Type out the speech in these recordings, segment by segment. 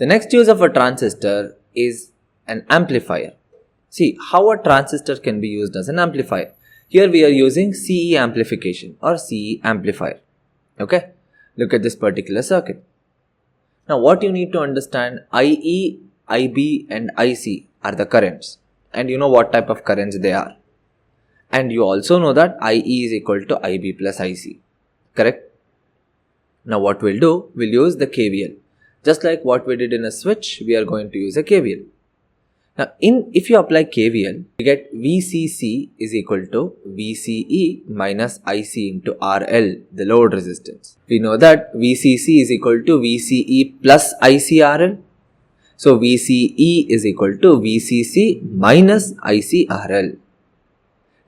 The next use of a transistor is an amplifier. See how a transistor can be used as an amplifier. Here we are using CE amplification or CE amplifier. Okay, look at this particular circuit. Now what you need to understand, IE, IB and IC are the currents, and you know what type of currents they are. And you also know that IE is equal to IB plus IC, correct? Now what we'll do, we'll use the KVL. Just like what we did in a switch, we are going to use a KVL. Now if you apply KVL, you get VCC is equal to VCE minus IC into RL, the load resistance. We know that VCC is equal to VCE plus ICRL. So VCE is equal to VCC minus ICRL.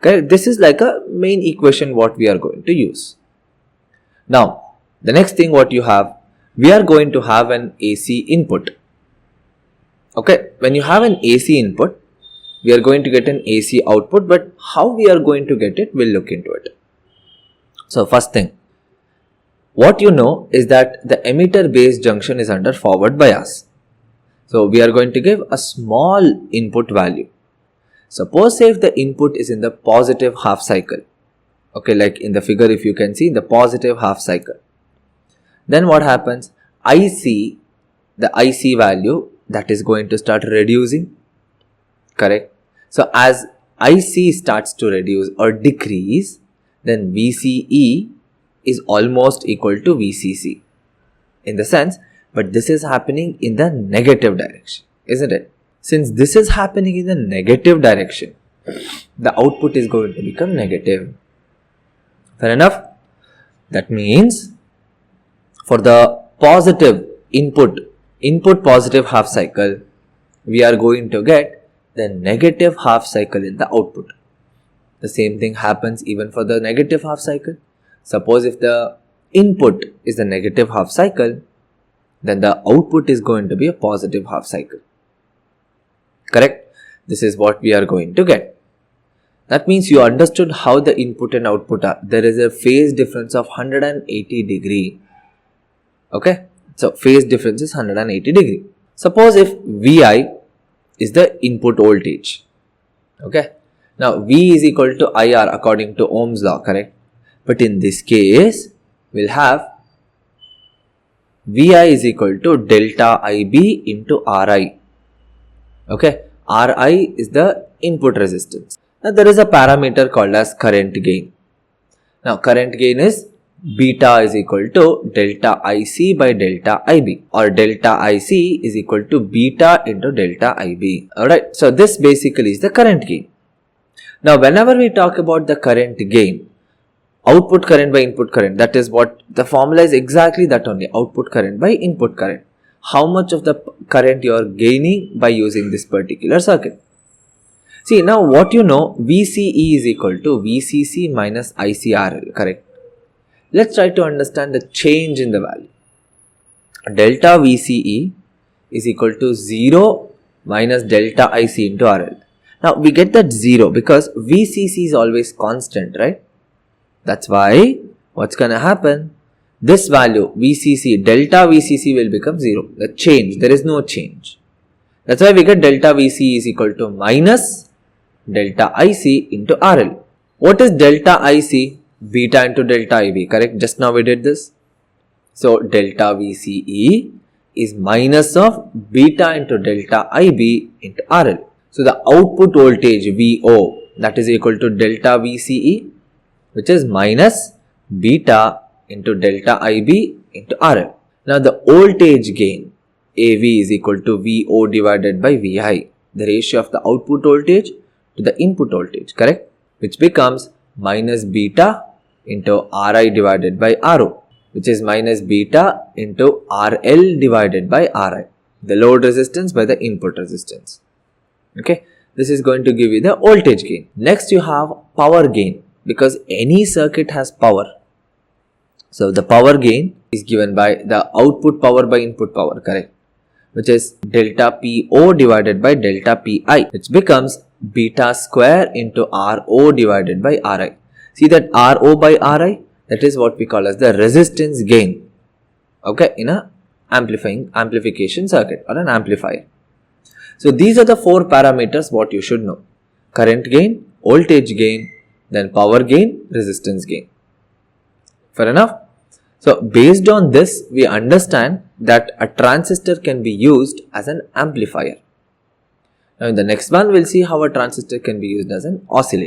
Correct? This is like a main equation what we are going to use. Now, the next thing what you have, we are going to have an AC input. Okay, when you have an AC input, we are going to get an AC output, but how we are going to get it, we'll look into it. So first thing, what you know is that the emitter base junction is under forward bias. So we are going to give a small input value. Suppose if the input is in the positive half cycle. Okay, like in the figure if you can see the positive half cycle. Then what happens? IC, the IC value, that is going to start reducing, correct? So as IC starts to reduce or decrease, then VCE is almost equal to VCC in the sense, but this is happening in the negative direction, isn't it? Since this is happening in the negative direction, the output is going to become negative. Fair enough? That means for the positive input positive half cycle, we are going to get the negative half cycle in the output. The same thing happens even for the negative half cycle. Suppose if the input is the negative half cycle, then the output is going to be a positive half cycle. Correct? This is what we are going to get. That means you understood how the input and output are. There is a phase difference of 180 degree. Okay, so phase difference is 180 degree. Suppose if Vi is the input voltage. Okay, now V is equal to IR according to Ohm's law, correct? But in this case, we'll have Vi is equal to delta IB into Ri. Okay, Ri is the input resistance. Now there is a parameter called as current gain. Now current gain is beta is equal to delta IC by delta IB, or delta IC is equal to beta into delta IB. Alright, so this basically is the current gain. Now whenever we talk about the current gain, output current by input current, that is what the formula is, exactly that only, output current by input current. How much of the current you are gaining by using this particular circuit. See, now what you know, VCE is equal to VCC minus ICRL, correct? Let's try to understand the change in the value. Delta VCE is equal to 0 minus delta IC into RL. Now we get that 0 because VCC is always constant, right? That's why what's gonna happen? This value VCC, delta VCC will become 0. The change, there is no change. That's why we get delta VCE is equal to minus delta IC into RL. What is delta IC? Beta into delta IB, correct? Just now we did this. So delta VCE is minus of beta into delta IB into RL. So the output voltage VO, that is equal to delta VCE, which is minus beta into delta IB into RL. Now the voltage gain AV is equal to VO divided by VI, the ratio of the output voltage to the input voltage, correct? Which becomes minus beta into Ri divided by Ro, which is minus beta into RL divided by Ri, the load resistance by the input resistance. Okay, this is going to give you the voltage gain. Next you have power gain, because any circuit has power. So the power gain is given by the output power by input power, correct? Which is delta PO divided by delta PI, which becomes beta square into RO divided by Ri. See that RO by Ri, that is what we call as the resistance gain, okay, in a amplification circuit or an amplifier. So these are the 4 parameters what you should know: current gain, voltage gain, then power gain, resistance gain. Fair enough? So based on this, we understand that a transistor can be used as an amplifier. Now in the next one, we'll see how a transistor can be used as an oscillator.